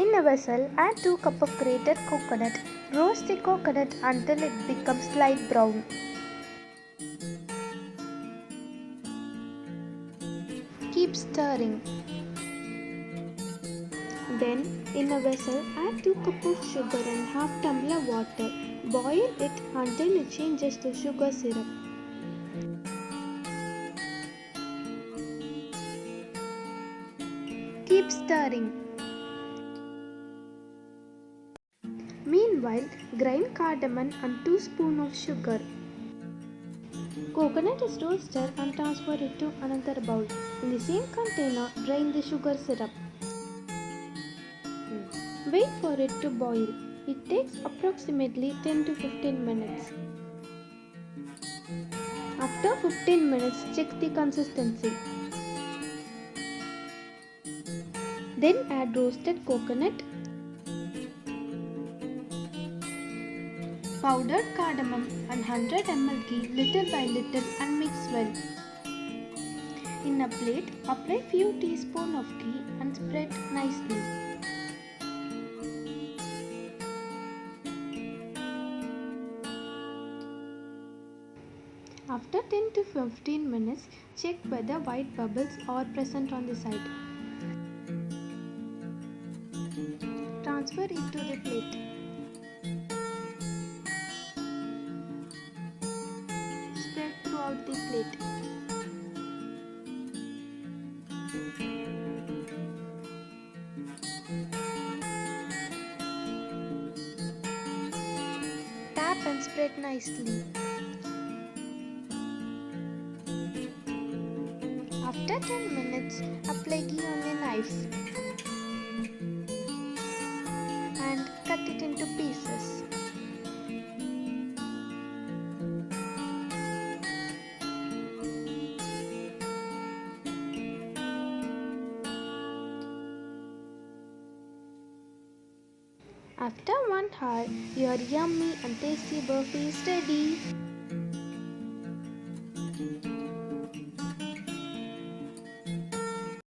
In a vessel, add 2 cups of grated coconut. Roast the coconut until it becomes light brown. Keep stirring. Then, in a vessel, add 2 cups of sugar and half tumbler water. Boil it until it changes to sugar syrup. Keep stirring. Meanwhile, grind cardamom and 2 spoons of sugar. Coconut is roasted and transfer it to another bowl. In the same container, drain the sugar syrup. Wait for it to boil. It takes approximately 10 to 15 minutes. After 15 minutes, check the consistency. Then add roasted coconut, powdered cardamom and 100 ml ghee little by little and mix well. In a plate, apply few teaspoons of ghee and spread nicely. After 10 to 15 minutes, check whether white bubbles are present on the side. Transfer it to the plate. Spread throughout the plate. Tap and spread nicely. After 10 minutes, apply ghee on a knife and cut it into pieces. After 1 hour, your yummy and tasty burfee is ready.